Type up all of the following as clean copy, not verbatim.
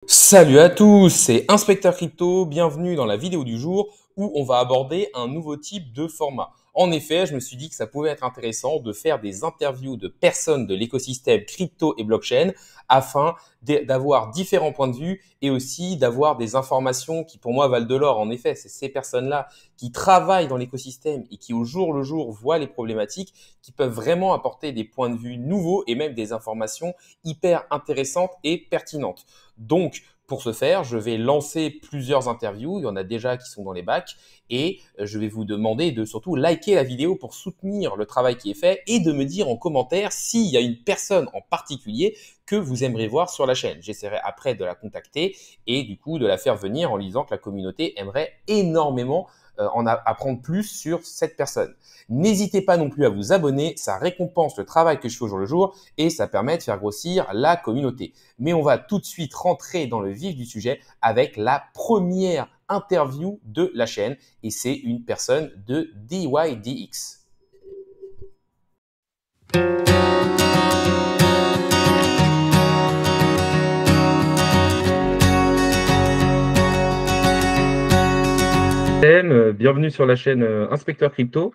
Salut à tous, c'est Inspecteur Crypto, bienvenue dans la vidéo du jour où on va aborder un nouveau type de format. En effet, je me suis dit que ça pouvait être intéressant de faire des interviews de personnes de l'écosystème crypto et blockchain afin d'avoir différents points de vue et aussi d'avoir des informations qui pour moi valent de l'or. En effet, c'est ces personnes-là qui travaillent dans l'écosystème et qui au jour le jour voient les problématiques qui peuvent vraiment apporter des points de vue nouveaux et même des informations hyper intéressantes et pertinentes. Donc, pour ce faire, je vais lancer plusieurs interviews. Il y en a déjà qui sont dans les bacs. Et je vais vous demander de surtout liker la vidéo pour soutenir le travail qui est fait et de me dire en commentaire s'il y a une personne en particulier que vous aimeriez voir sur la chaîne. J'essaierai après de la contacter et du coup de la faire venir en disant que la communauté aimerait énormément en apprendre plus sur cette personne. N'hésitez pas non plus à vous abonner, ça récompense le travail que je fais au jour le jour et ça permet de faire grossir la communauté. Mais on va tout de suite rentrer dans le vif du sujet avec la première interview de la chaîne et c'est une personne de DYDX. Bienvenue sur la chaîne Inspecteur Crypto.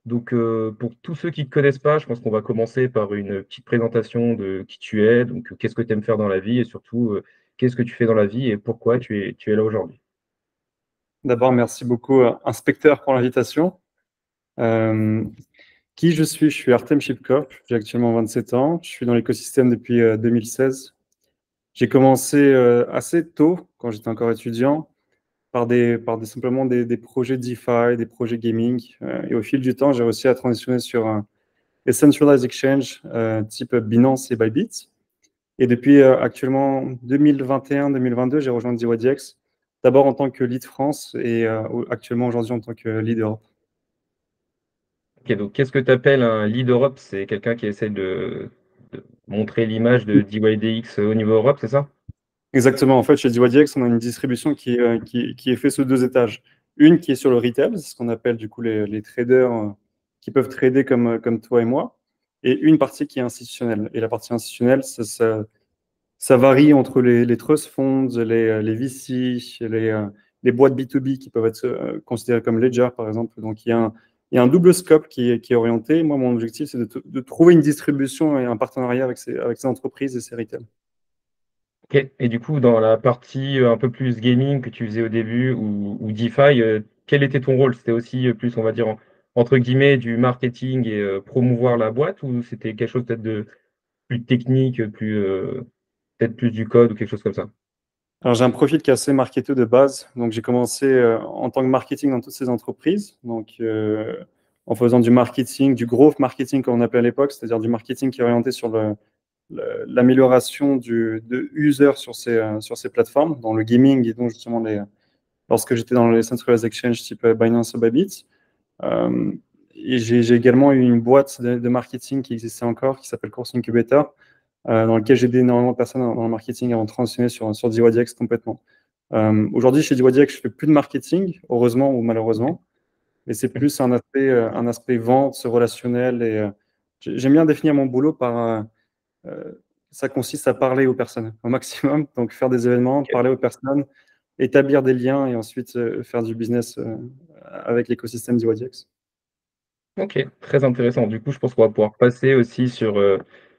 Donc, pour tous ceux qui ne te connaissent pas, je pense qu'on va commencer par une petite présentation de qui tu es, donc qu'est-ce que tu aimes faire dans la vie et surtout, qu'est-ce que tu fais dans la vie et pourquoi tu es là aujourd'hui. D'abord, merci beaucoup, inspecteur, pour l'invitation. Euh, Qui je suis? Je suis Artem Shipkov, j'ai actuellement 27 ans, je suis dans l'écosystème depuis 2016. J'ai commencé assez tôt, quand j'étais encore étudiant, simplement des projets DeFi, des projets gaming. Et au fil du temps, j'ai réussi à transitionner sur les centralized exchange type Binance et Bybit. Et depuis actuellement 2021-2022, j'ai rejoint DYDX, d'abord en tant que lead France et actuellement aujourd'hui en tant que lead Europe. Ok, donc qu'est-ce que tu appelles un lead Europe? C'est quelqu'un qui essaie de montrer l'image de DYDX au niveau Europe, c'est ça? Exactement. En fait, chez DYDX, on a une distribution qui est faite sous deux étages. Une qui est sur le retail, c'est ce qu'on appelle du coup les traders qui peuvent trader comme toi et moi, et une partie qui est institutionnelle. Et la partie institutionnelle, ça varie entre les trust funds, les VC, les boîtes B2B qui peuvent être considérées comme Ledger, par exemple. Donc, il y a un double scope qui est orienté. Moi, mon objectif, c'est de trouver une distribution et un partenariat avec ces entreprises et ces retail. Ok. Et du coup, dans la partie un peu plus gaming que tu faisais au début ou DeFi, quel était ton rôle? C'était aussi plus, on va dire, entre guillemets, du marketing et promouvoir la boîte ou c'était quelque chose peut-être de plus technique, peut-être plus du code ou quelque chose comme ça? Alors, j'ai un profil qui est assez marketeur de base. Donc, j'ai commencé en tant que marketing dans toutes ces entreprises. Donc, en faisant du marketing, du growth marketing, comme on appelait à l'époque, c'est-à-dire du marketing qui est orienté sur l'amélioration de users sur ces plateformes, dans le gaming et donc justement lorsque j'étais dans les centralized exchange type Binance ou Bybit. Euh, et j'ai également eu une boîte de marketing qui existait encore, qui s'appelle Course Incubator, dans lequel j'ai aidé énormément de personnes dans le marketing avant de transitionner sur DYDX complètement. Aujourd'hui, chez DYDX, je ne fais plus de marketing, heureusement ou malheureusement, mais c'est plus un aspect vente, relationnel. Et j'aime bien définir mon boulot par euh, ça consiste à parler aux personnes au maximum, donc faire des événements, parler aux personnes, établir des liens et ensuite faire du business avec l'écosystème DYDX. Ok, très intéressant. Du coup, je pense qu'on va pouvoir passer aussi sur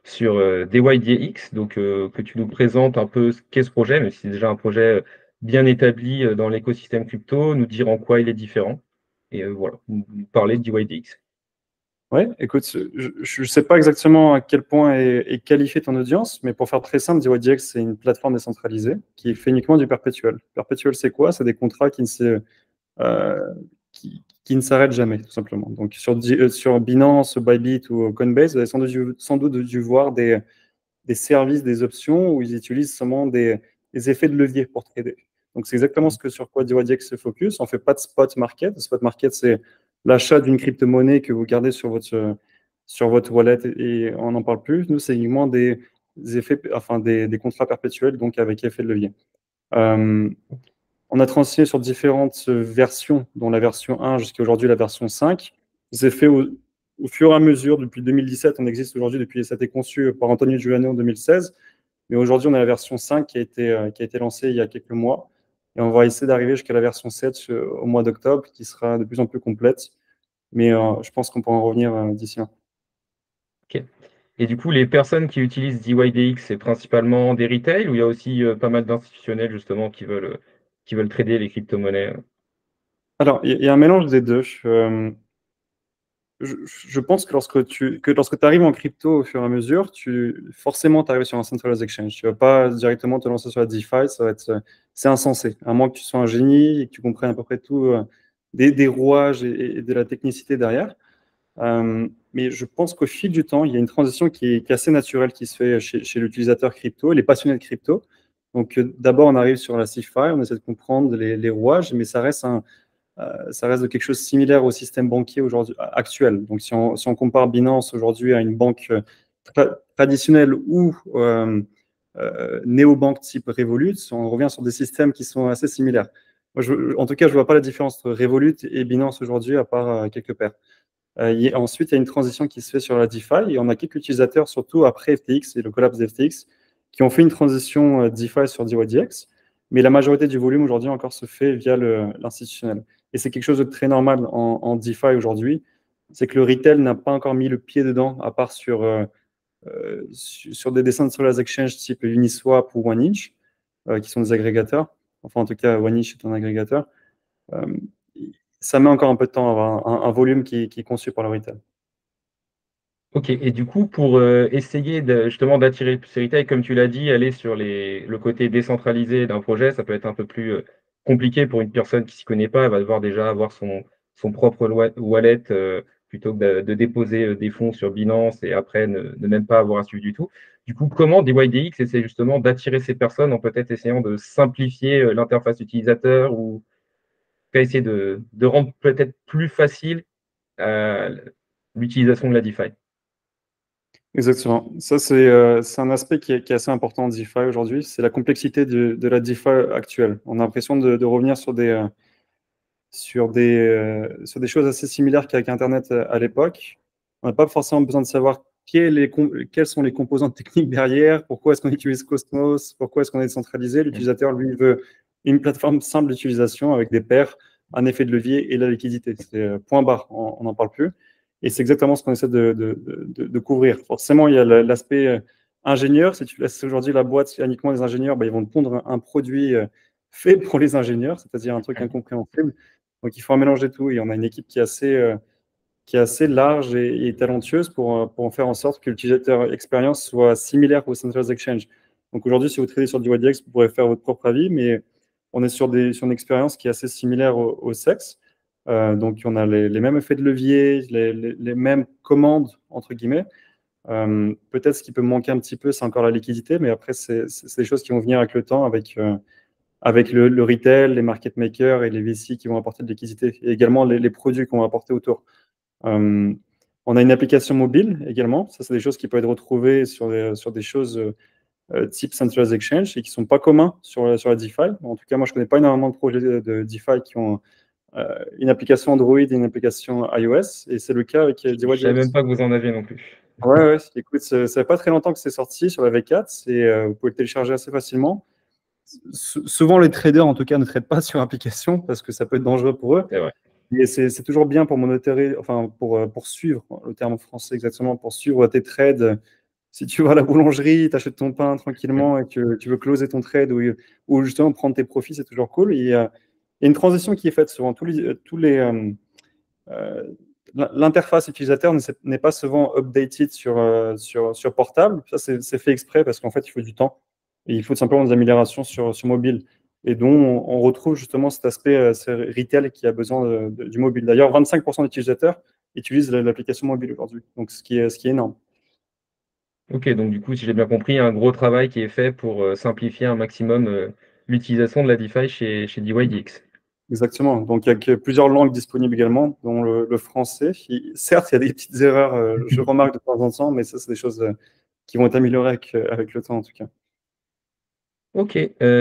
DYDX, donc que tu nous présentes un peu ce qu'est ce projet, mais c'est déjà un projet bien établi dans l'écosystème crypto, nous dire en quoi il est différent, et voilà, nous parler de DYDX. Oui, écoute, je ne sais pas exactement à quel point est qualifiée ton audience, mais pour faire très simple, DYDX, c'est une plateforme décentralisée qui fait uniquement du perpétuel. Perpétuel, c'est quoi? C'est des contrats euh, qui ne s'arrêtent jamais, tout simplement. Donc, sur Binance, Bybit ou Coinbase, vous avez sans doute dû voir des services, des options où ils utilisent seulement des effets de levier pour trader. Donc, c'est exactement sur quoi DYDX se focus. On ne fait pas de spot market. Le spot market, c'est l'achat d'une crypto-monnaie que vous gardez sur votre wallet et on n'en parle plus. Nous, c'est uniquement des contrats perpétuels, donc avec effet de levier. Euh, on a transigné sur différentes versions, dont la version 1 jusqu'à aujourd'hui la version 5. C'est fait au fur et à mesure, depuis 2017, on existe aujourd'hui, ça a été conçu par Antonio Giuliano en 2016. Mais aujourd'hui, on a la version 5 qui a été lancée il y a quelques mois. Et on va essayer d'arriver jusqu'à la version 7 au mois d'octobre, qui sera de plus en plus complète. Mais je pense qu'on pourra en revenir d'ici là. Ok. Et du coup, les personnes qui utilisent DYDX, c'est principalement des retail ou il y a aussi pas mal d'institutionnels justement qui veulent trader les crypto-monnaies? Alors, il y a un mélange des deux. Je pense que lorsque tu arrives en crypto au fur et à mesure, forcément, tu arrives sur un centralized exchange. Tu ne vas pas directement te lancer sur la DeFi, c'est insensé. À moins que tu sois un génie et que tu comprennes à peu près tout des rouages et de la technicité derrière. Mais je pense qu'au fil du temps, il y a une transition qui est assez naturelle qui se fait chez l'utilisateur crypto, les passionnés de crypto. Donc, d'abord, on arrive sur la CeFi, on essaie de comprendre les rouages, mais ça reste de quelque chose de similaire au système banquier aujourd'hui actuel. Donc, si on compare Binance aujourd'hui à une banque traditionnelle ou néobanque type Revolut, on revient sur des systèmes qui sont assez similaires. Moi, en tout cas, je ne vois pas la différence entre Revolut et Binance aujourd'hui, à part quelques paires. Ensuite, il y a une transition qui se fait sur la DeFi et on a quelques utilisateurs, surtout après FTX et le collapse de FTX, qui ont fait une transition DeFi sur DYDX, mais la majorité du volume aujourd'hui encore se fait via l'institutionnel. Et c'est quelque chose de très normal en DeFi aujourd'hui, c'est que le retail n'a pas encore mis le pied dedans, à part sur des decentralized exchanges type Uniswap ou OneInch, qui sont des agrégateurs. Enfin, en tout cas, OneInch est un agrégateur. Euh, Ça met encore un peu de temps à avoir un volume qui est conçu par le retail. Ok, et du coup, pour essayer justement d'attirer plus ces retail, comme tu l'as dit, aller sur le côté décentralisé d'un projet, ça peut être un peu plus compliqué pour une personne qui s'y connaît pas. Elle va devoir déjà avoir son propre wallet plutôt que de déposer des fonds sur Binance et après ne même pas avoir à suivre du tout. Du coup, comment DYDX essaie justement d'attirer ces personnes en peut-être essayant de simplifier l'interface utilisateur ou essayer de rendre peut-être plus facile euh, l'utilisation de la DeFi? Exactement. Ça, c'est un aspect qui est assez important en DeFi aujourd'hui. C'est la complexité de la DeFi actuelle. On a l'impression de revenir sur des choses assez similaires qu'avec Internet à l'époque. On n'a pas forcément besoin de savoir quelles sont les composantes techniques derrière, pourquoi est-ce qu'on utilise Cosmos, pourquoi est-ce qu'on est décentralisé. L'utilisateur, lui, veut une plateforme simple d'utilisation avec des paires, un effet de levier et la liquidité. C'est point barre, on n'en parle plus. Et c'est exactement ce qu'on essaie de couvrir. Forcément, il y a l'aspect ingénieur. Si tu laisses aujourd'hui la boîte uniquement des ingénieurs, bah, ils vont te pondre un produit fait pour les ingénieurs, c'est-à-dire un truc incompréhensible. Donc, il faut un mélange de tout. Et on a une équipe qui est assez large et talentueuse pour en faire en sorte que l'utilisateur expérience soit similaire au Centralized Exchange. Donc, aujourd'hui, si vous tradez sur du YDX, vous pourrez faire votre propre avis, mais on est sur une expérience qui est assez similaire au sexe. Donc, on a les mêmes effets de levier, les mêmes commandes, entre guillemets. Peut-être ce qui peut me manquer un petit peu, c'est encore la liquidité, mais après, c'est des choses qui vont venir avec le temps, avec le retail, les market makers et les VC qui vont apporter de liquidité, et également les produits qu'on va apporter autour. On a une application mobile également. Ça, c'est des choses qui peuvent être retrouvées sur des choses type Centralized Exchange et qui ne sont pas communs sur la DeFi. En tout cas, moi, je ne connais pas énormément de projets de DeFi qui ont une application Android et une application iOS, et c'est le cas avec Je ne savais même DYDX. pas que vous en aviez non plus. Ouais, ouais, écoute, ça fait pas très longtemps que c'est sorti sur la V4, vous pouvez le télécharger assez facilement. Souvent, les traders, en tout cas, ne traitent pas sur application parce que ça peut être dangereux pour eux. C'est vrai. Et c'est toujours bien pour monitorer, enfin, pour suivre, le terme français exactement, pour suivre tes trades. Si tu vas à la boulangerie, tu achètes ton pain tranquillement et que tu veux closer ton trade ou justement prendre tes profits, c'est toujours cool. Il y a une transition qui est faite souvent. Euh, L'interface utilisateur n'est pas souvent updated sur portable. Ça, c'est fait exprès parce qu'en fait, il faut du temps. Et il faut simplement des améliorations sur mobile. Et dont on retrouve justement cet aspect retail qui a besoin du mobile. D'ailleurs, 25% d'utilisateurs utilisent l'application mobile aujourd'hui. Donc, ce qui est énorme. Ok, donc du coup, si j'ai bien compris, il y a un gros travail qui est fait pour simplifier un maximum l'utilisation de la DeFi chez DYDX. Exactement. Donc, il y a plusieurs langues disponibles également, dont le français. Certes, il y a des petites erreurs, je remarque de temps en temps, mais ça, c'est des choses qui vont être améliorées avec le temps, en tout cas. Ok,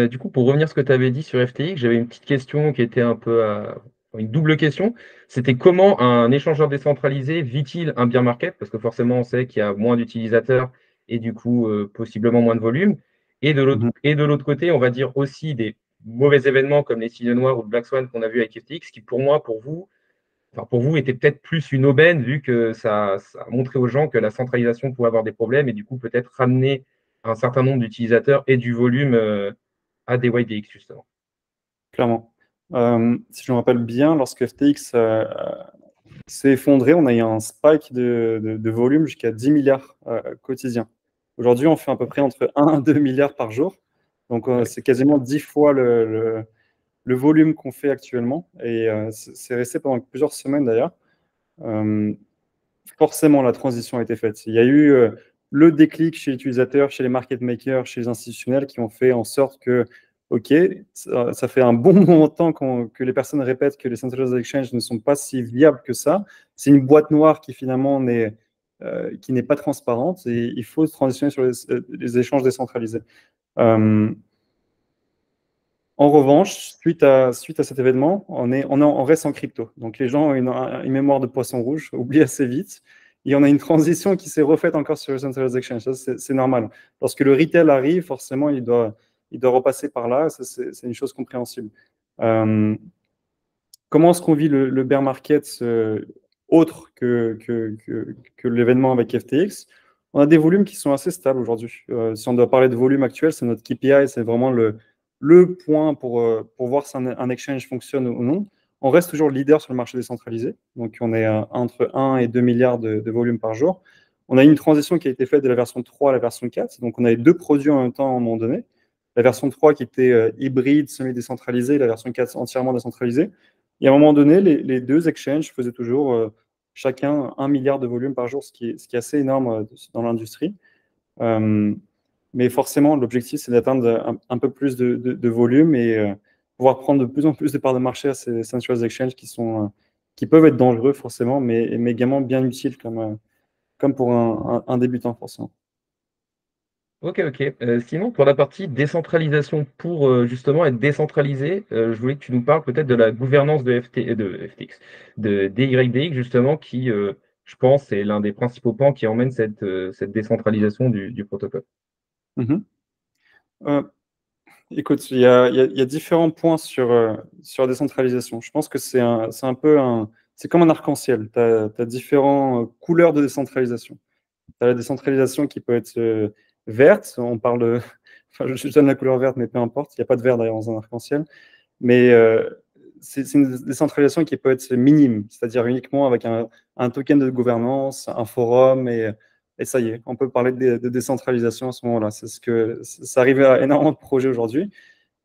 du coup, pour revenir à ce que tu avais dit sur FTX, j'avais une petite question qui était un peu une double question. C'était comment un échangeur décentralisé vit-il un bear market? Parce que forcément, on sait qu'il y a moins d'utilisateurs et du coup, possiblement moins de volume. Mhm. Et de l'autre côté, on va dire aussi des mauvais événements comme les Signes Noirs ou le Black Swan qu'on a vu avec FTX, qui pour moi, pour vous, était peut-être plus une aubaine, vu que ça a montré aux gens que la centralisation pouvait avoir des problèmes et du coup peut-être ramener un certain nombre d'utilisateurs et du volume à des YDX, justement. Clairement. Si je me rappelle bien, lorsque FTX s'est effondré, on a eu un spike de volume jusqu'à 10 milliards quotidiens. Aujourd'hui, on fait à peu près entre 1 et 2 milliards par jour. Donc, Ouais. c'est quasiment 10 fois le volume qu'on fait actuellement. Et c'est resté pendant plusieurs semaines d'ailleurs. Euh, Forcément, la transition a été faite. Il y a eu le déclic chez l'utilisateur, chez les market makers, chez les institutionnels qui ont fait en sorte que, OK, ça fait un bon moment de temps que les personnes répètent que les centralized exchanges ne sont pas si viables que ça. C'est une boîte noire qui finalement qui n'est pas transparente et il faut transitionner sur les échanges décentralisés. Euh, En revanche, suite à cet événement, on reste en crypto. Donc les gens ont une mémoire de poisson rouge, oublient assez vite. Et on a une transition qui s'est refaite encore sur le Centralized Exchange. Ça, c'est normal. Lorsque le retail arrive, forcément, il doit repasser par là. Ça, c'est une chose compréhensible. Euh, Comment est-ce qu'on vit le bear market autre que l'événement avec FTX? On a des volumes qui sont assez stables aujourd'hui. Si on doit parler de volume actuel, c'est notre KPI, c'est vraiment le point pour voir si un exchange fonctionne ou non. On reste toujours leader sur le marché décentralisé. Donc, on est entre 1 et 2 milliards de volume par jour. On a une transition qui a été faite de la version 3 à la version 4. Donc, on avait deux produits en même temps à un moment donné. La version 3 qui était hybride, semi-décentralisée, la version 4 entièrement décentralisée. Et à un moment donné, les deux exchanges faisaient toujours chacun 1 milliard de volume par jour, ce qui est assez énorme dans l'industrie. Euh, mais forcément, l'objectif, c'est d'atteindre un peu plus de volume et pouvoir prendre de plus en plus de parts de marché à ces centralized exchanges qui peuvent être dangereux, forcément, mais également bien utiles comme pour un débutant, forcément. Ok, ok. Sinon, pour la partie décentralisation, pour justement être décentralisé, je voulais que tu nous parles peut-être de la gouvernance de FTX, de DYDX, justement, qui, je pense, est l'un des principaux pans qui emmène cette décentralisation du protocole. Mhm. Euh, Écoute, il y a différents points sur la décentralisation. Je pense que c'est un peu c'est comme un arc-en-ciel. Tu as différentes couleurs de décentralisation. Tu as la décentralisation qui peut être verte. On parle de. Enfin, je donne la couleur verte, mais peu importe. Il n'y a pas de vert d'ailleurs dans un arc-en-ciel. Mais c'est une décentralisation qui peut être minime, c'est-à-dire uniquement avec un token de gouvernance, un forum, et ça y est, on peut parler de décentralisation à ce moment-là. Ça arrive à énormément de projets aujourd'hui.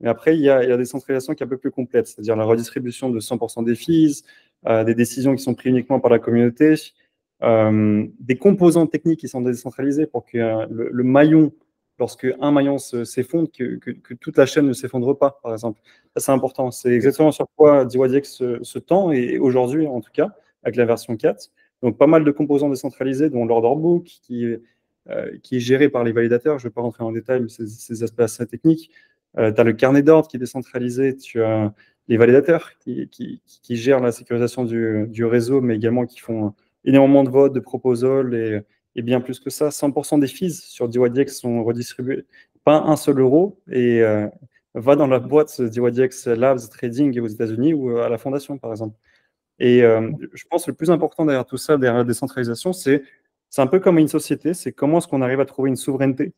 Mais après, il y a des centralisations qui sont un peu plus complètes, c'est-à-dire la redistribution de 100% des fees, des décisions qui sont prises uniquement par la communauté, des composants techniques qui sont décentralisés pour que le maillon, lorsque un maillon s'effondre, que toute la chaîne ne s'effondre pas, par exemple. Ça, c'est important. C'est exactement sur quoi DYDX se tend, et aujourd'hui, en tout cas, avec la version 4. Donc, pas mal de composants décentralisés, dont l'order book, qui est géré par les validateurs. Je ne vais pas rentrer en détail, mais c'est ces aspects assez techniques. Tu as le carnet d'ordre qui est décentralisé, tu as les validateurs qui gèrent la sécurisation du réseau, mais également qui font énormément de votes, de proposals et bien plus que ça. 100% des fees sur DYDX sont redistribués, pas un seul euro, et va dans la boîte DYDX Labs Trading aux États-Unis ou à la fondation, par exemple. Et je pense que le plus important derrière tout ça, derrière la décentralisation, c'est un peu comme une société, c'est comment est-ce qu'on arrive à trouver une souveraineté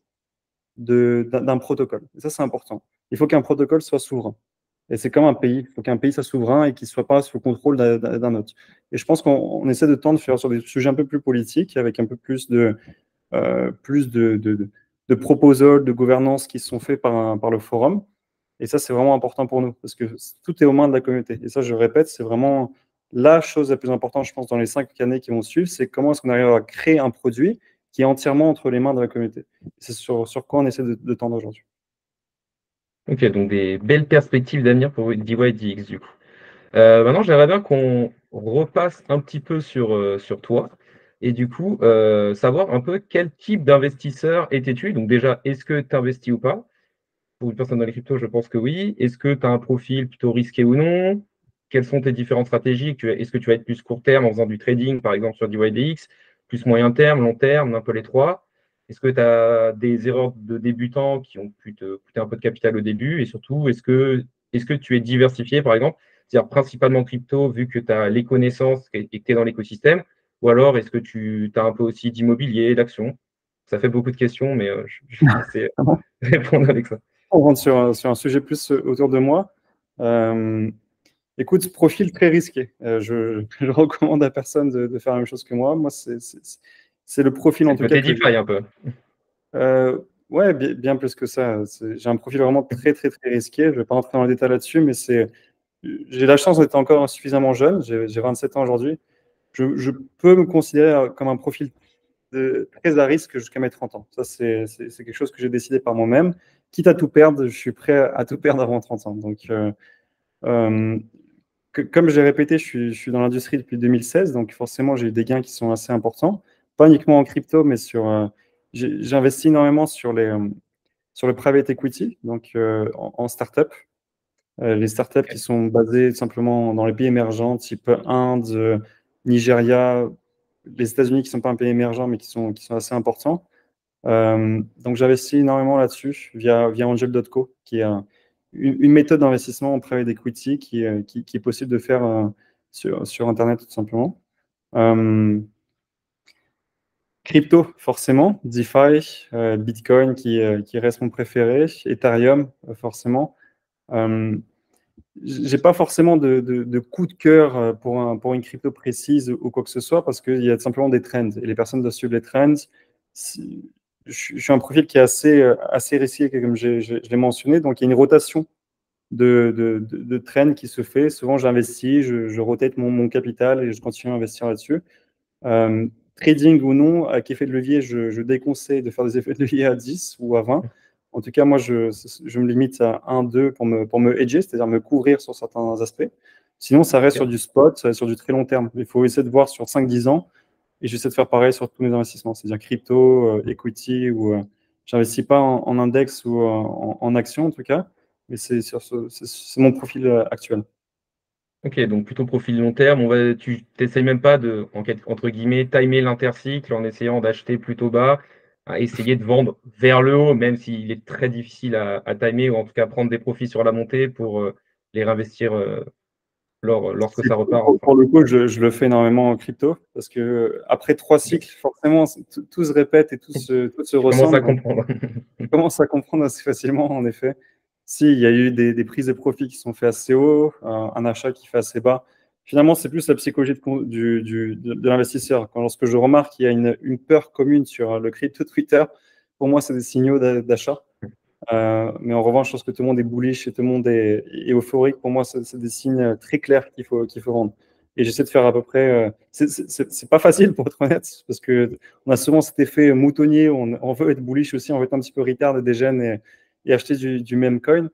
d'un protocole. Et ça, c'est important. Il faut qu'un protocole soit souverain. Et c'est comme un pays. Il faut qu'un pays soit souverain et qu'il ne soit pas sous le contrôle d'un autre. Et je pense qu'on essaie de tendre faire sur des sujets un peu plus politiques, avec un peu plus de proposals, de gouvernance qui sont faits par le forum. Et ça, c'est vraiment important pour nous, parce que tout est aux mains de la communauté. Et ça, je répète, c'est vraiment la chose la plus importante, je pense, dans les 5 années qui vont suivre, c'est comment est-ce qu'on arrive à créer un produit qui est entièrement entre les mains de la communauté. C'est sur quoi on essaie de tendre aujourd'hui. Ok, donc des belles perspectives d'avenir pour DYDX, du coup. Maintenant, j'aimerais bien qu'on repasse un petit peu sur toi et du coup, savoir un peu quel type d'investisseur étais-tu. Donc déjà, est-ce que tu investis ou pas? Pour une personne dans les cryptos, je pense que oui. Est-ce que tu as un profil plutôt risqué ou non? Quelles sont tes différentes stratégies? Est-ce que tu vas être plus court terme en faisant du trading, par exemple sur DYDX, plus moyen terme, long terme, un peu les trois? Est-ce que tu as des erreurs de débutants qui ont pu te coûter un peu de capital au début? Et surtout, est-ce que tu es diversifié, par exemple? C'est-à-dire principalement crypto, vu que tu as les connaissances et que tu es dans l'écosystème, ou alors est-ce que tu as un peu aussi d'immobilier, d'actions? Ça fait beaucoup de questions, mais je vais te laisser répondre avec ça. On rentre sur un sujet plus autour de moi. Écoute, profil très risqué. Je recommande à personne de faire la même chose que moi. Moi, c'est le profil C'est en le tout cas côté que j'ai. DeFi un peu. Ouais, bien plus que ça. J'ai un profil vraiment très, très, très risqué. Je ne vais pas rentrer dans le détail là-dessus, mais j'ai la chance d'être encore suffisamment jeune. J'ai 27 ans aujourd'hui. Je peux me considérer comme un profil très à risque jusqu'à mes 30 ans. Ça, c'est quelque chose que j'ai décidé par moi-même. Quitte à tout perdre, je suis prêt à tout perdre avant 30 ans. Donc, euh, comme j'ai répété, je suis dans l'industrie depuis 2016, donc forcément, j'ai eu des gains qui sont assez importants. Pas uniquement en crypto, mais j'ai investi énormément sur le private equity, donc en start-up. Les startups qui sont basées tout simplement dans les pays émergents, type Inde, Nigeria, les États-Unis qui ne sont pas un pays émergent, mais qui sont assez importants. Donc, j'investis énormément là-dessus via Angel.co, qui est une méthode d'investissement en private equity qui est possible de faire sur Internet, tout simplement. Crypto, forcément, DeFi, Bitcoin qui reste mon préféré, Ethereum, forcément. Euh, j'ai pas forcément de coup de cœur pour une crypto précise ou quoi que ce soit parce qu'il y a simplement des trends et les personnes doivent suivre les trends. Je suis un profil qui est assez risqué, comme je l'ai mentionné, donc il y a une rotation de trends qui se fait. Souvent, j'investis, je rotate mon capital et je continue à investir là-dessus. Trading ou non, avec effet de levier, je déconseille de faire des effets de levier à 10 ou à 20. En tout cas, moi, je me limite à 1, 2 pour me hedger, c'est-à-dire me couvrir sur certains aspects. Sinon, ça reste sur Ok. du spot, ça reste sur du très long terme. Il faut essayer de voir sur 5-10 ans et j'essaie de faire pareil sur tous mes investissements, c'est-à-dire crypto, equity ou j'investis pas en index ou en action en tout cas, mais c'est mon profil actuel. Ok, donc plutôt profil long terme. Tu t'essayes même pas de, entre guillemets, timer l'intercycle en essayant d'acheter plutôt bas, à essayer de vendre vers le haut, même s'il est très difficile à timer, ou en tout cas prendre des profits sur la montée pour les réinvestir lorsque ça repart. Enfin, Pour le coup, je le fais énormément en crypto parce que après 3 cycles, forcément, tout se répète et tout se je commence à ressemble. Donc, comprendre. on commence à comprendre assez facilement, en effet. Si, il y a eu des prises de profit qui sont faites assez haut, un achat qui fait assez bas. Finalement, c'est plus la psychologie de l'investisseur. Lorsque je remarque qu'il y a une peur commune sur le crypto Twitter, pour moi, c'est des signaux d'achat. Mais en revanche, lorsque tout le monde est bullish et tout le monde est euphorique, pour moi, c'est des signes très clairs qu'il faut vendre. Et j'essaie de faire à peu près. C'est pas facile pour être honnête, parce que on a souvent cet effet moutonnier. On veut être bullish aussi, on veut être un petit peu retard et dégène et acheter du même coin.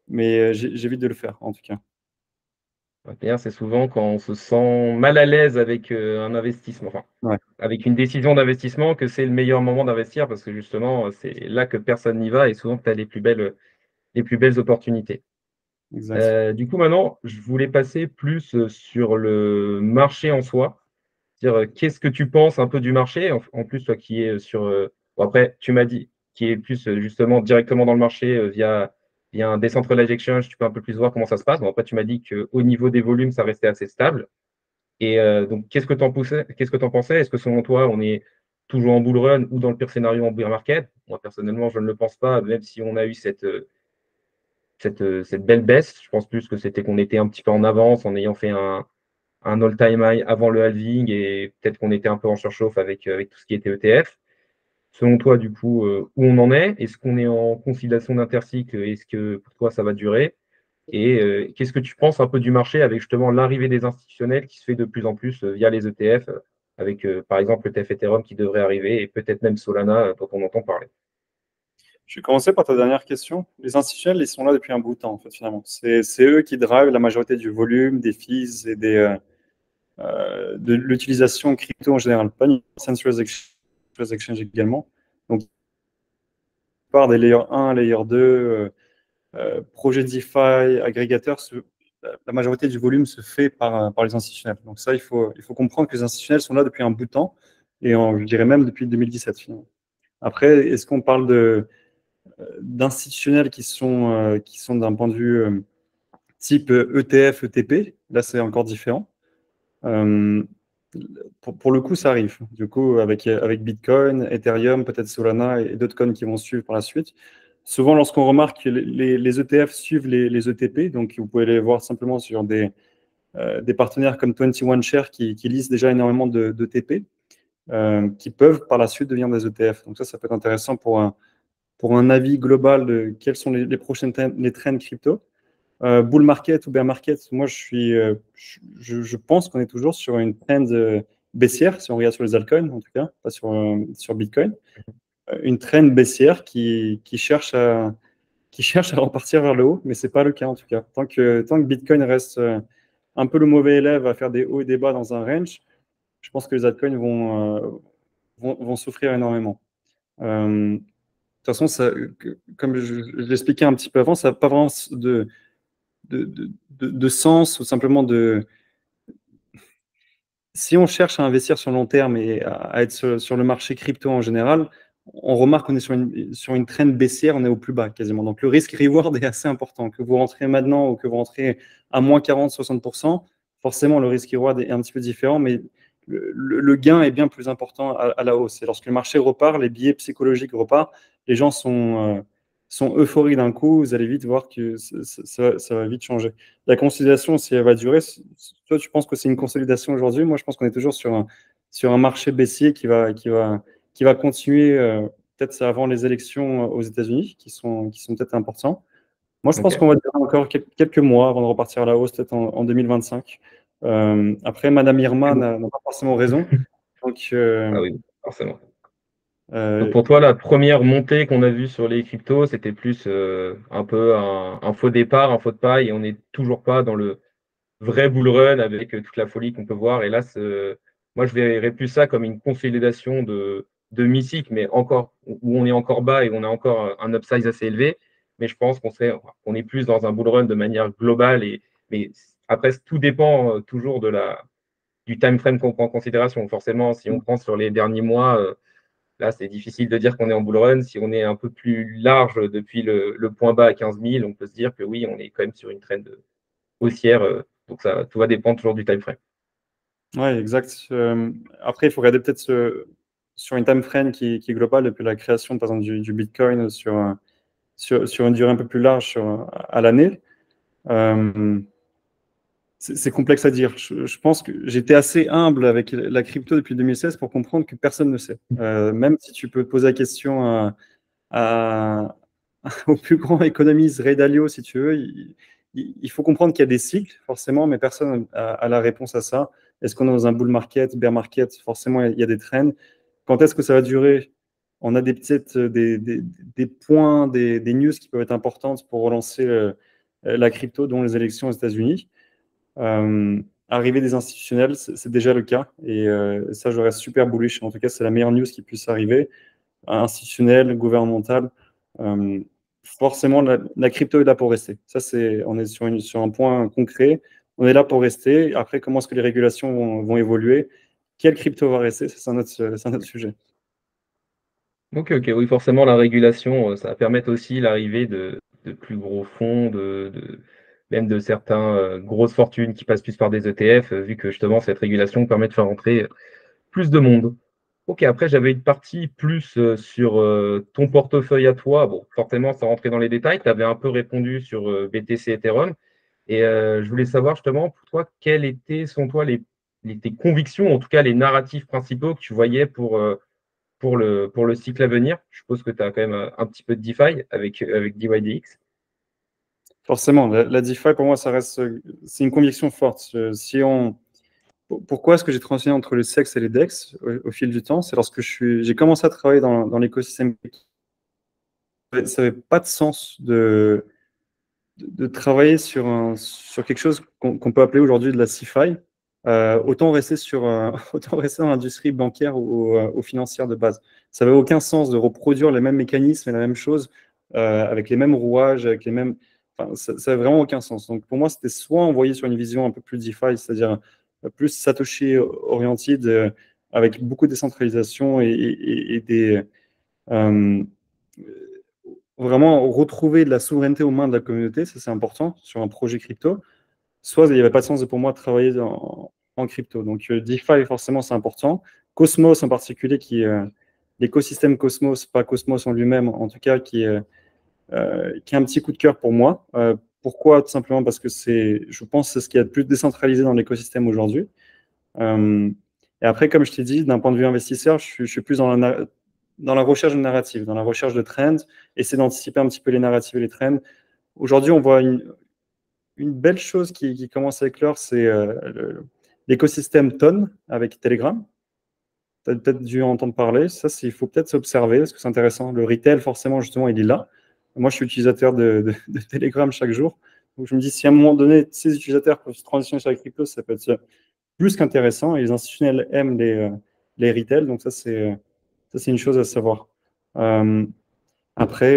Mais j'évite de le faire, en tout cas. D'ailleurs, c'est souvent quand on se sent mal à l'aise avec un investissement, enfin, Ouais, avec une décision d'investissement, que c'est le meilleur moment d'investir parce que justement, c'est là que personne n'y va et souvent que tu as les plus belles opportunités. exact. Du coup, maintenant, je voulais passer plus sur le marché en soi. C'est-à-dire, qu'est-ce que tu penses un peu du marché? En plus, toi qui es sur. Bon, après, tu m'as dit, qui est plus justement directement dans le marché via un decentralized exchange, tu peux un peu plus voir comment ça se passe. Bon, après, tu m'as dit qu'au niveau des volumes, ça restait assez stable. Et donc, qu'est-ce que tu en pensais? Est-ce que selon toi, on est toujours en bull run ou dans le pire scénario en bear market? Moi, personnellement, je ne le pense pas, même si on a eu cette belle baisse. Je pense plus que c'était qu'on était un petit peu en avance en ayant fait un all-time high avant le halving et peut-être qu'on était un peu en surchauffe avec tout ce qui était ETF. Selon toi, du coup, où on en est? Est-ce qu'on est en conciliation d'intercycle? Est-ce que pour toi, ça va durer? Et qu'est-ce que tu penses un peu du marché avec justement l'arrivée des institutionnels qui se fait de plus en plus via les ETF, avec par exemple le TF Ethereum qui devrait arriver et peut-être même Solana dont on entend parler. Je vais commencer par ta dernière question. Les institutionnels, ils sont là depuis un bout de temps, en fait, finalement. C'est eux qui drivent la majorité du volume, des fees et de l'utilisation crypto en général, pas uniquement Centralized Exchange également. Donc, part des layer 1, layer 2, projets DeFi, agrégateurs, la majorité du volume se fait par les institutionnels. Donc ça, il faut comprendre que les institutionnels sont là depuis un bout de temps, et je dirais même depuis 2017 finalement. Après, est-ce qu'on parle d'institutionnels qui sont d'un point de vue type ETF, ETP? Là, c'est encore différent. Pour le coup, ça arrive. Du coup, avec Bitcoin, Ethereum, peut-être Solana et d'autres coins qui vont suivre par la suite. Souvent, lorsqu'on remarque que les ETF suivent les ETP, donc vous pouvez les voir simplement sur des partenaires comme 21Shares qui lisent déjà énormément d'ETP, qui peuvent par la suite devenir des ETF. Donc ça peut être intéressant pour un avis global de quels sont les prochaines les trends crypto. Bull market ou bear market, moi je pense qu'on est toujours sur une trend baissière, si on regarde sur les altcoins en tout cas, pas sur Bitcoin. Une trend baissière qui cherche à repartir vers le haut, mais c'est pas le cas en tout cas. Tant que Bitcoin reste un peu le mauvais élève à faire des hauts et des bas dans un range, je pense que les altcoins vont souffrir énormément. De toute façon, comme je l'expliquais un petit peu avant, ça n'a pas vraiment de sens ou simplement si on cherche à investir sur le long terme et à être sur le marché crypto en général, on remarque qu'on est sur une trend baissière, on est au plus bas quasiment. Donc le risque-reward est assez important. Que vous rentrez maintenant ou que vous rentrez à moins 40-60%, forcément le risque-reward est un petit peu différent, mais le gain est bien plus important à la hausse. Et lorsque le marché repart, les biais psychologiques repartent, les gens sont euphoriques d'un coup, vous allez vite voir que ça va vite changer. La consolidation, si elle va durer, toi, tu penses que c'est une consolidation aujourd'hui? Moi, je pense qu'on est toujours sur un marché baissier qui va continuer. Peut-être c'est avant les élections aux États-Unis, qui sont peut-être importants. Moi, je pense Ok. qu'on va dire encore quelques mois avant de repartir à la hausse, peut-être en 2025. Après, Madame Irma n'a pas forcément raison. Donc, Ah oui, forcément. Donc euh, pour toi, la première montée qu'on a vue sur les cryptos, c'était plus un peu un faux départ, un faux de paille, et on n'est toujours pas dans le vrai bull run avec toute la folie qu'on peut voir. Et là, moi, je verrais plus ça comme une consolidation de mythique, mais encore où on est encore bas et on a encore un upsize assez élevé. Mais je pense qu'on est plus dans un bull run de manière globale. Mais après, tout dépend toujours du time frame qu'on prend en considération. Forcément, si on prend sur les derniers mois, là, c'est difficile de dire qu'on est en bull run. Si on est un peu plus large depuis le point bas à 15 000, on peut se dire que oui, on est quand même sur une trend haussière. Donc ça, tout va dépendre toujours du time frame. ouais, exact. Après, il faut regarder peut-être sur une time frame qui est globale depuis la création, par exemple, du Bitcoin sur une durée un peu plus large à l'année. Euh, c'est complexe à dire. Je pense que j'étais assez humble avec la crypto depuis 2016 pour comprendre que personne ne sait. Même si tu peux poser la question à- au plus grand économiste, Ray Dalio, si tu veux, il faut comprendre qu'il y a des cycles, forcément, mais personne a la réponse à ça. Est-ce qu'on est dans un bull market, bear market? Forcément, il y a des trends. Quand est-ce que ça va durer? On a peut-être des points, des news qui peuvent être importantes pour relancer la crypto, dont les élections aux États-Unis. Arriver des institutionnels, c'est déjà le cas. Et ça, je reste super bullish. En tout cas, c'est la meilleure news qui puisse arriver. Institutionnel, gouvernemental. Forcément, la crypto est là pour rester. Ça, on est sur un point concret. On est là pour rester. Après, comment est-ce que les régulations vont évoluer? Quelle crypto va rester? C'est un autre sujet. Ok, oui, forcément, la régulation, ça va permettre aussi l'arrivée de plus gros fonds, même de certains grosses fortunes qui passent plus par des ETF, vu que justement cette régulation permet de faire entrer plus de monde. Ok, après j'avais une partie plus sur ton portefeuille à toi. Bon, forcément, sans rentrer dans les détails, tu avais un peu répondu sur BTC Ethereum. Et je voulais savoir justement pour toi, quelles étaient, selon toi, tes convictions, en tout cas les narratifs principaux que tu voyais pour le cycle à venir. Je suppose que tu as quand même un petit peu de DeFi avec DYDX. Forcément, la DeFi, pour moi, c'est une conviction forte. Pourquoi est-ce que j'ai transitionné entre le SEX et les DEX au fil du temps? C'est lorsque j'ai commencé à travailler dans l'écosystème. Ça n'avait pas de sens de travailler sur quelque chose qu'on peut appeler aujourd'hui de la CeFi. Autant rester autant rester dans l'industrie bancaire ou financière de base. Ça n'avait aucun sens de reproduire les mêmes mécanismes et la même chose avec les mêmes rouages, avec les mêmes. Enfin, ça n'avait vraiment aucun sens. Donc pour moi, c'était soit envoyé sur une vision un peu plus DeFi, c'est-à-dire plus Satoshi oriented, avec beaucoup de décentralisation et Euh, Vraiment retrouver de la souveraineté aux mains de la communauté, ça c'est important sur un projet crypto. Soit il n'y avait pas de sens pour moi de travailler en crypto. Donc DeFi, forcément, c'est important. Cosmos en particulier, l'écosystème Cosmos, pas Cosmos en lui-même, en tout cas, qui est un petit coup de cœur pour moi. Pourquoi? Tout simplement parce que je pense que c'est ce qui est le plus décentralisé dans l'écosystème aujourd'hui. Euh, et après, comme je t'ai dit, d'un point de vue investisseur, je suis plus dans la recherche de narrative, dans la recherche de trends, essayer d'anticiper un petit peu les narratives et les trends. Aujourd'hui, on voit une belle chose qui commence à éclore, c'est l'écosystème Ton avec Telegram. Tu as peut-être dû en entendre parler. Ça, il faut peut-être s'observer parce que c'est intéressant. Le retail, forcément, justement, il est là. Moi, je suis utilisateur de Telegram chaque jour. Donc, je me dis, si à un moment donné, ces utilisateurs peuvent se transitionner sur la crypto, ça peut être plus qu'intéressant. Et les institutionnels aiment les retail. Donc, ça, c'est une chose à savoir. Euh, Après,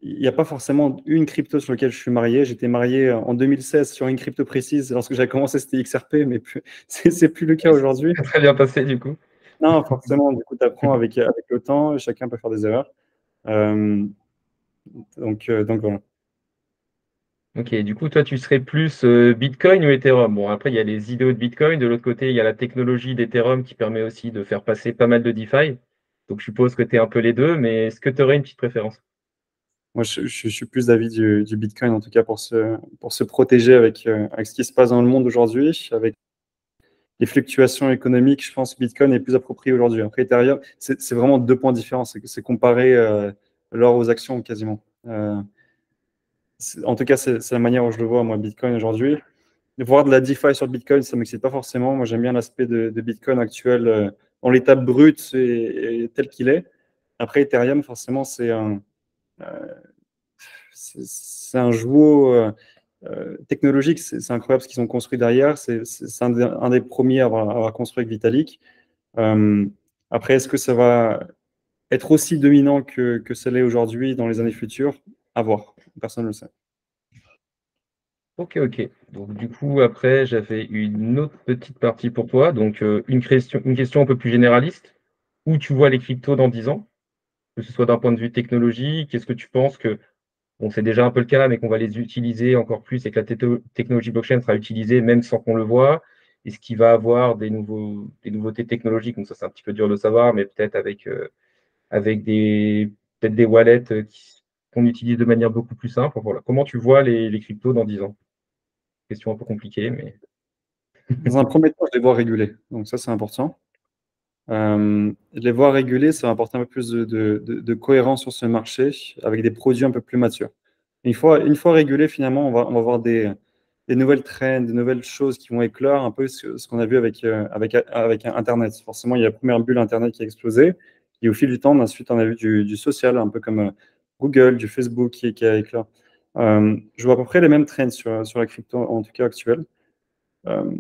il n'y a pas forcément une crypto sur laquelle je suis marié. J'étais marié en 2016 sur une crypto précise. Lorsque j'ai commencé, c'était XRP, mais c'est plus le cas Ouais, aujourd'hui. c'est très bien passé du coup. Non, forcément, du coup, tu apprends avec le temps. Chacun peut faire des erreurs. Euh, donc voilà. Ok, du coup, toi, tu serais plus Bitcoin ou Ethereum? Bon, après, il y a les idéaux de Bitcoin. De l'autre côté, il y a la technologie d'Ethereum qui permet aussi de faire passer pas mal de DeFi. Donc, je suppose que tu es un peu les deux, mais est-ce que tu aurais une petite préférence? Moi, je suis plus d'avis du Bitcoin, en tout cas, pour se protéger avec ce qui se passe dans le monde aujourd'hui, avec les fluctuations économiques. Je pense que Bitcoin est plus approprié aujourd'hui. Après, Ethereum, c'est vraiment deux points différents. C'est comparer l'or aux actions quasiment. En tout cas, c'est la manière où je le vois, moi, Bitcoin aujourd'hui. Voir de la DeFi sur Bitcoin, ça ne m'excite pas forcément. Moi, j'aime bien l'aspect de Bitcoin actuel en l'état brut et tel qu'il est. Après, Ethereum, forcément, c'est un jouet technologique. C'est incroyable ce qu'ils ont construit derrière. C'est un des premiers à avoir construit avec Vitalik. Euh, Après, est-ce que ça va être aussi dominant que ça l'est aujourd'hui dans les années futures? À voir. Personne ne le sait. Ok, ok. Donc, du coup, après, j'avais une autre petite partie pour toi. Donc, une question un peu plus généraliste. Où tu vois les cryptos dans 10 ans? Que ce soit d'un point de vue technologique, est-ce que tu penses que, bon, c'est déjà un peu le cas, mais qu'on va les utiliser encore plus et que la technologie blockchain sera utilisée même sans qu'on le voit? Est-ce qu'il va avoir des nouveautés technologiques? Donc, ça, c'est un petit peu dur de savoir, mais peut-être avec peut-être des wallets qu'on utilise de manière beaucoup plus simple. Voilà. Comment tu vois les cryptos dans 10 ans? Question un peu compliquée, mais. Dans un premier temps, je les vois réguler. Donc ça, c'est important. Les voir réguler, ça va apporter un peu plus de cohérence sur ce marché avec des produits un peu plus matures. Une fois régulé, finalement, on va avoir des nouvelles trends, des nouvelles choses qui vont éclore un peu ce qu'on a vu avec Internet. Forcément, il y a la première bulle Internet qui a explosé. Et au fil du temps, ensuite, on a vu du social, un peu comme Google, du Facebook qui a éclore. Je vois à peu près les mêmes trends sur la crypto, en tout cas actuelle. Euh,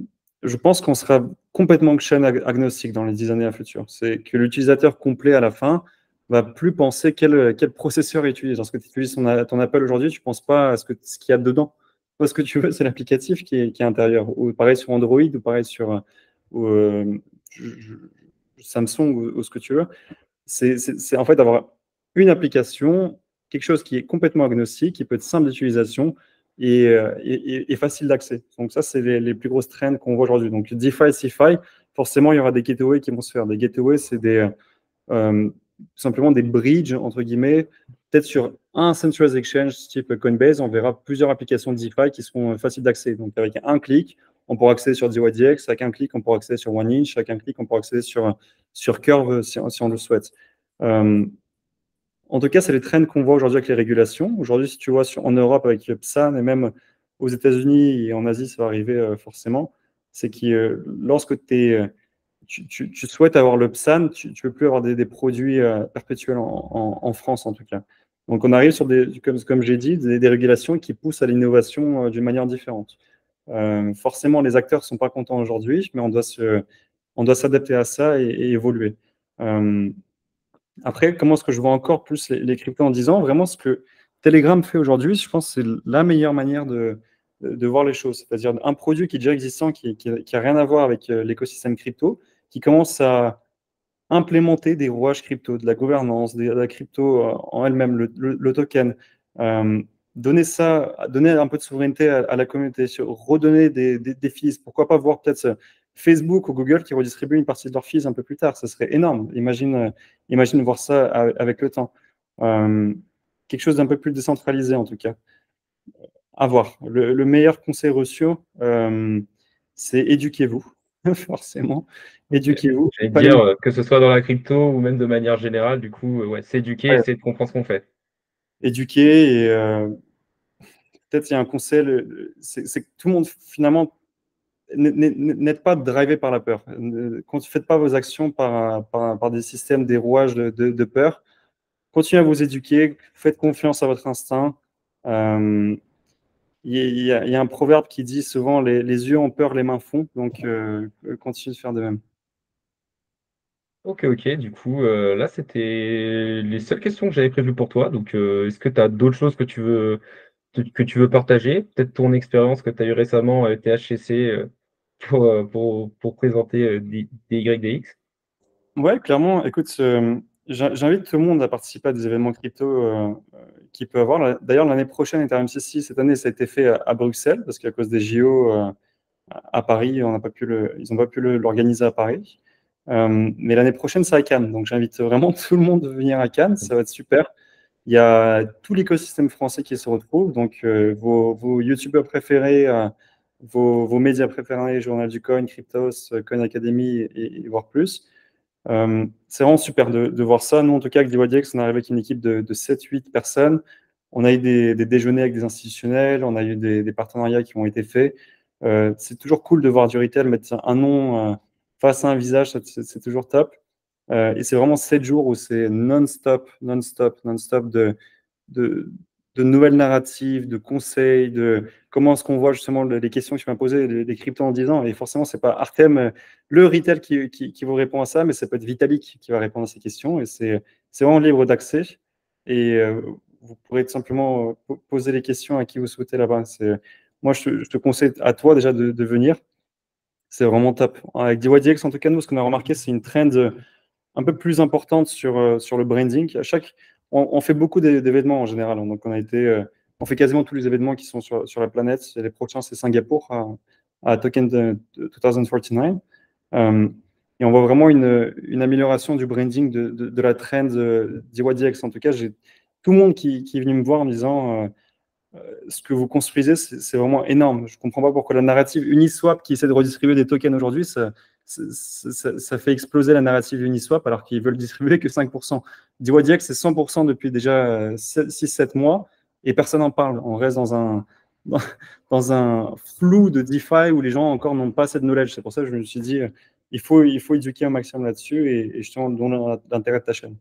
je pense qu'on sera complètement chaîne agnostique dans les 10 années à futur. C'est que l'utilisateur complet à la fin va plus penser quel processeur il utilise. Lorsque tu utilises ton Apple aujourd'hui, tu ne penses pas à ce qu'il y a dedans. Toi, ce que tu veux, c'est l'applicatif qui est intérieur. Ou pareil sur Android, ou pareil sur ou, je- je- Samsung, ou ce que tu veux. C'est en fait avoir une application, quelque chose qui est complètement agnostique, qui peut être simple d'utilisation et facile d'accès. Donc ça, c'est les plus grosses trends qu'on voit aujourd'hui. Donc DeFi, CeFi, forcément, il y aura des gateways qui vont se faire. Des gateways, c'est simplement des bridges, entre guillemets. Peut-être sur un centralized exchange type Coinbase, on verra plusieurs applications de DeFi qui seront faciles d'accès. Donc avec un clic, on pourra accéder sur DYDX, avec un clic, on pourra accéder sur OneInch, avec un clic, on pourra accéder sur Curve si on le souhaite. Euh, En tout cas, c'est les trends qu'on voit aujourd'hui avec les régulations. Aujourd'hui, si tu vois en Europe avec PSAN et même aux États-Unis et en Asie, ça va arriver forcément, c'est que lorsque tu souhaites avoir le PSAN, tu ne peux plus avoir des produits perpétuels en France en tout cas. Donc on arrive sur comme j'ai dit, des régulations qui poussent à l'innovation d'une manière différente. Forcément, les acteurs ne sont pas contents aujourd'hui, mais on doit s'adapter à ça et évoluer. Euh, Après, comment est-ce que je vois encore plus les cryptos en 10 ans? Vraiment, ce que Telegram fait aujourd'hui, je pense que c'est la meilleure manière de voir les choses. C'est-à-dire un produit qui est déjà existant, qui a rien à voir avec l'écosystème crypto, qui commence à implémenter des rouages crypto, de la gouvernance, de la crypto en elle-même, le token. Donner ça, donner un peu de souveraineté à la communauté, redonner des fees. Pourquoi pas voir peut-être Facebook ou Google qui redistribuent une partie de leurs fees un peu plus tard. Ça serait énorme. Imagine voir ça avec le temps. Quelque chose d'un peu plus décentralisé en tout cas. À voir. Le meilleur conseil reçu, c'est éduquez-vous, forcément. Éduquez-vous. J'allais te dire, que ce soit dans la crypto ou même de manière générale, du coup, ouais, s'éduquer, Ouais, essayer de comprendre ce qu'on fait. éduquer et peut-être il y a un conseil, c'est que tout le monde finalement n'êtes pas drivé par la peur. Ne faites pas vos actions par des systèmes, des rouages de peur. Continuez à vous éduquer, faites confiance à votre instinct. Euh, il y a un proverbe qui dit souvent les yeux ont peur, les mains font. Donc, continuez de faire de même. OK, OK. Du coup, là, c'était les seules questions que j'avais prévues pour toi. Donc, est-ce que tu as d'autres choses que tu veux partager? Peut-être ton expérience que tu as eue récemment avec THCC, pour présenter, des YDX? Ouais, clairement. Écoute, j'invite tout le monde à participer à des événements crypto qu'il peut avoir. D'ailleurs, l'année prochaine, Ethereum 6.6, cette année, ça a été fait à Bruxelles parce qu'à cause des JO à Paris, ils n'ont pas pu l'organiser à Paris. Mais l'année prochaine, c'est à Cannes. Donc, j'invite vraiment tout le monde à venir à Cannes. Ça va être super. Il y a tout l'écosystème français qui se retrouve. Donc, vos YouTubeurs préférés, vos médias préférés, Journal du Coin, Cryptos, Coin Academy et voire plus. C'est vraiment super de voir ça. Nous, en tout cas, avec DYDX, on est arrivé avec une équipe de 7-8 personnes. On a eu des déjeuners avec des institutionnels, on a eu des partenariats qui ont été faits. C'est toujours cool de voir du retail mettre un nom face à un visage, c'est toujours top. Et c'est vraiment 7 jours où c'est non-stop, non-stop, non-stop de, de nouvelles narratives, de conseils, de comment est-ce qu'on voit justement les questions que tu m'as posées, les cryptos en 10 ans. Et forcément, c'est pas Artem, le retail qui vous répond à ça, mais ça peut être Vitalik qui va répondre à ces questions. Et c'est vraiment libre d'accès. Et vous pourrez tout simplement poser les questions à qui vous souhaitez là-bas. Moi, je te conseille à toi déjà de venir. C'est vraiment top. Avec DYDX, en tout cas, nous, ce qu'on a remarqué, c'est une trend un peu plus importante sur le branding. On fait beaucoup d'événements en général. Donc, on fait quasiment tous les événements qui sont sur la planète. Les prochains, c'est Singapour à Token 2049. Euh, et on voit vraiment une amélioration du branding de la trend d'IYDX. En tout cas, j'ai tout le monde qui est venu me voir en me disant ce que vous construisez, c'est vraiment énorme. Je ne comprends pas pourquoi la narrative Uniswap qui essaie de redistribuer des tokens aujourd'hui, ça fait exploser la narrative Uniswap alors qu'ils veulent distribuer que 5%. DYDX, c'est 100% depuis déjà 6-7 mois et personne n'en parle. On reste dans, dans un flou de DeFi où les gens encore n'ont pas assez de knowledge. C'est pour ça que je me suis dit, il faut éduquer un maximum là-dessus et justement donner l'intérêt de ta chaîne.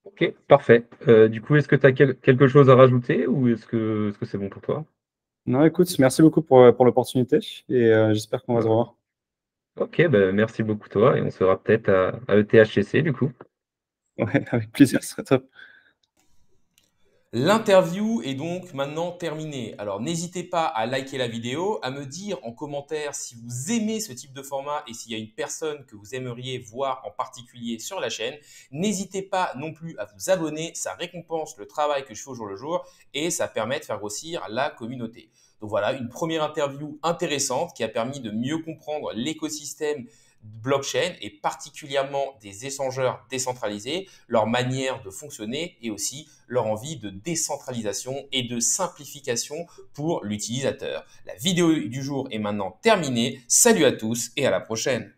OK, parfait. Du coup, est-ce que tu as quelque chose à rajouter ou est-ce que c'est bon pour toi? Non, écoute, merci beaucoup pour l'opportunité et j'espère qu'on va se revoir. OK, bah, merci beaucoup toi et on se verra peut-être à ETHCC du coup. Ouais, avec plaisir, ce serait top. L'interview est donc maintenant terminée. Alors n'hésitez pas à liker la vidéo, à me dire en commentaire si vous aimez ce type de format et s'il y a une personne que vous aimeriez voir en particulier sur la chaîne. N'hésitez pas non plus à vous abonner, ça récompense le travail que je fais au jour le jour et ça permet de faire grossir la communauté. Donc voilà, une première interview intéressante qui a permis de mieux comprendre l'écosystème blockchain et particulièrement des échangeurs décentralisés, leur manière de fonctionner et aussi leur envie de décentralisation et de simplification pour l'utilisateur. La vidéo du jour est maintenant terminée. Salut à tous et à la prochaine.